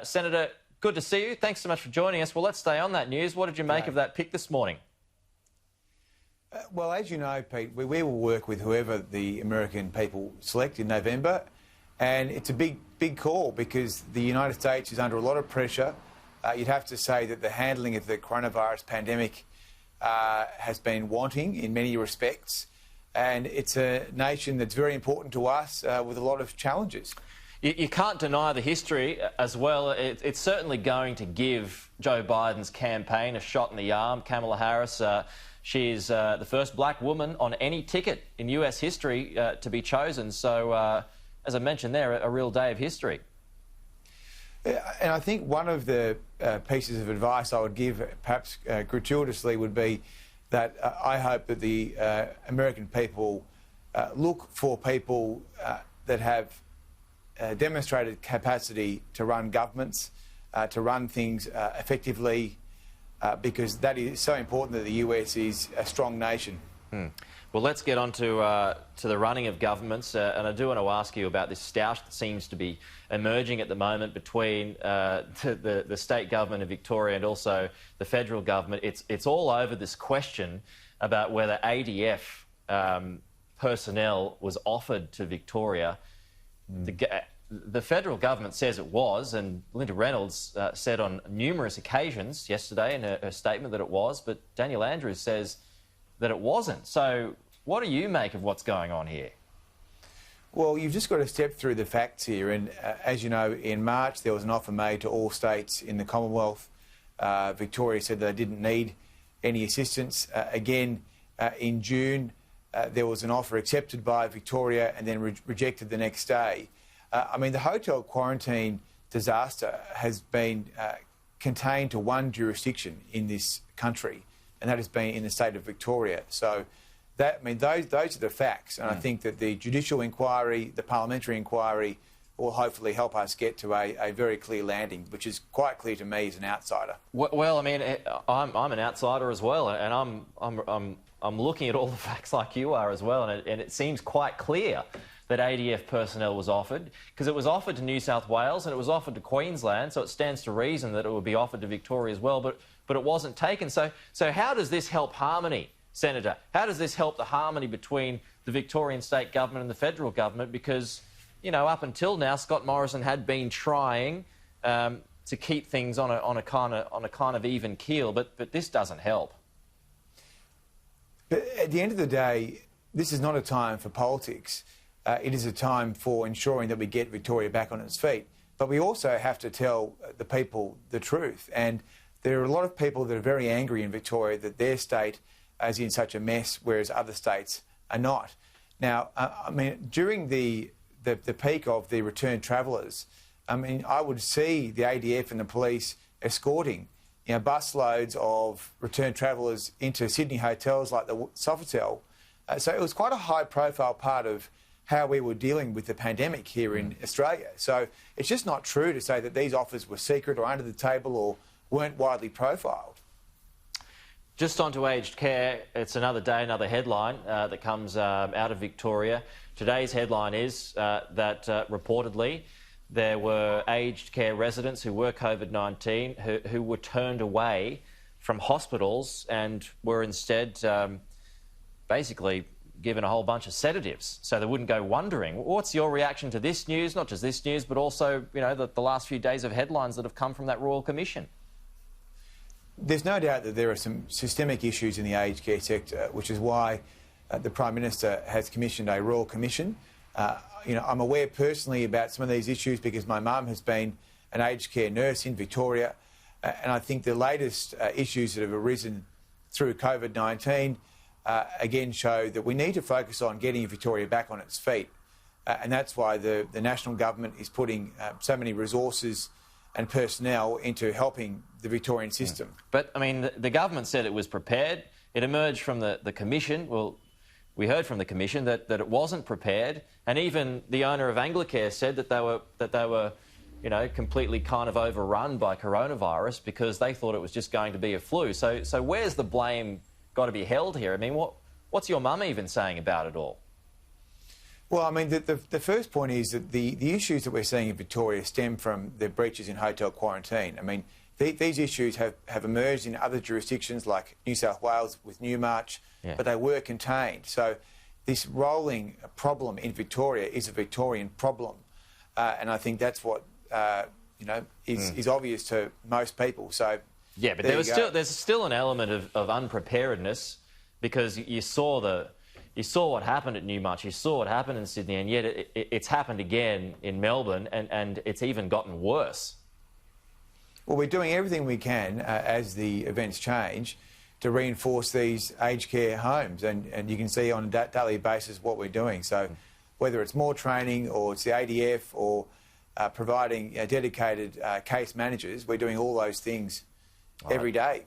Senator, good to see you. Thanks so much for joining us. Well, let's stay on that news. What did you make of that pick this morning? Well, as you know, Pete, we will work with whoever the American people select in November, and it's a big call because the United States is under a lot of pressure. You'd have to say that the handling of the coronavirus pandemic has been wanting in many respects, and it's a nation that's very important to us with a lot of challenges. You can't deny the history as well. It's certainly going to give Joe Biden's campaign a shot in the arm. Kamala Harris, she is the first black woman on any ticket in US history to be chosen. So, as I mentioned there, a real day of history. And I think one of the pieces of advice I would give, perhaps gratuitously, would be that I hope that the American people look for people that have demonstrated capacity to run governments, to run things effectively, because that is so important that the US is a strong nation. Well, let's get on to the running of governments, and I do want to ask you about this stoush that seems to be emerging at the moment between the state government of Victoria and also the federal government. It's all over this question about whether ADF personnel was offered to Victoria. The federal government says it was, and Linda Reynolds said on numerous occasions yesterday in her statement that it was, but Daniel Andrews says that it wasn't. So what do you make of what's going on here? Well, you've just got to step through the facts here, and as you know, in March there was an offer made to all states in the Commonwealth. Victoria said they didn't need any assistance. Again, in June, there was an offer accepted by Victoria and then rejected the next day. I mean, the hotel quarantine disaster has been contained to one jurisdiction in this country, and that has been in the state of Victoria. So, those are the facts, and I think that the judicial inquiry, the parliamentary inquiry, will hopefully help us get to a very clear landing, which is quite clear to me as an outsider. Well, I mean, I'm an outsider as well, and I'm looking at all the facts like you are as well, and it seems quite clear that ADF personnel was offered, because it was offered to New South Wales and it was offered to Queensland, so it stands to reason that it would be offered to Victoria as well, but it wasn't taken. So how does this help harmony, Senator? How does this help the harmony between the Victorian state government and the federal government? Because, you know, up until now, Scott Morrison had been trying to keep things on a kind of even keel, but this doesn't help. But at the end of the day, this is not a time for politics. It is a time for ensuring that we get Victoria back on its feet. But we also have to tell the people the truth. And there are a lot of people that are very angry in Victoria that their state is in such a mess, whereas other states are not. Now, I mean, during the peak of the returned travellers, I mean, I would see the ADF and the police escorting, you know, busloads of returned travellers into Sydney hotels like the Sofitel. So it was quite a high-profile part of how we were dealing with the pandemic here in Australia. So it's just not true to say that these offers were secret or under the table or weren't widely profiled. Just on to aged care, it's another day, another headline that comes out of Victoria. Today's headline is that reportedly there were aged care residents who were COVID-19 who were turned away from hospitals and were instead basically given a whole bunch of sedatives so they wouldn't go wandering. What's your reaction to this news, not just this news, but also, you know, the last few days of headlines that have come from that Royal Commission? There's no doubt that there are some systemic issues in the aged care sector, which is why the Prime Minister has commissioned a Royal Commission. You know, I'm aware personally about some of these issues because my mum has been an aged care nurse in Victoria, and I think the latest issues that have arisen through COVID-19 again show that we need to focus on getting Victoria back on its feet. And that's why the national government is putting so many resources and personnel into helping the Victorian system. But, I mean, the government said it was prepared. It emerged from the Commission. Well, we heard from the Commission that it wasn't prepared. And even the owner of Anglicare said that they were, you know, completely kind of overrun by coronavirus because they thought it was just going to be a flu. So where's the blame got to be held here? I mean, what's your mum even saying about it all? Well, I mean, the first point is that the issues that we're seeing in Victoria stem from the breaches in hotel quarantine. I mean, these issues have emerged in other jurisdictions like New South Wales with Newmarch, but they were contained. So this rolling problem in Victoria is a Victorian problem, and I think that's what is obvious to most people. So yeah, but there's still an element of unpreparedness, because you saw what happened at Newmarch, you saw what happened in Sydney, and yet it's happened again in Melbourne, and it's even gotten worse. Well, we're doing everything we can as the events change to reinforce these aged care homes, and you can see on a daily basis what we're doing. So whether it's more training or it's the ADF or providing dedicated case managers, we're doing all those things every day.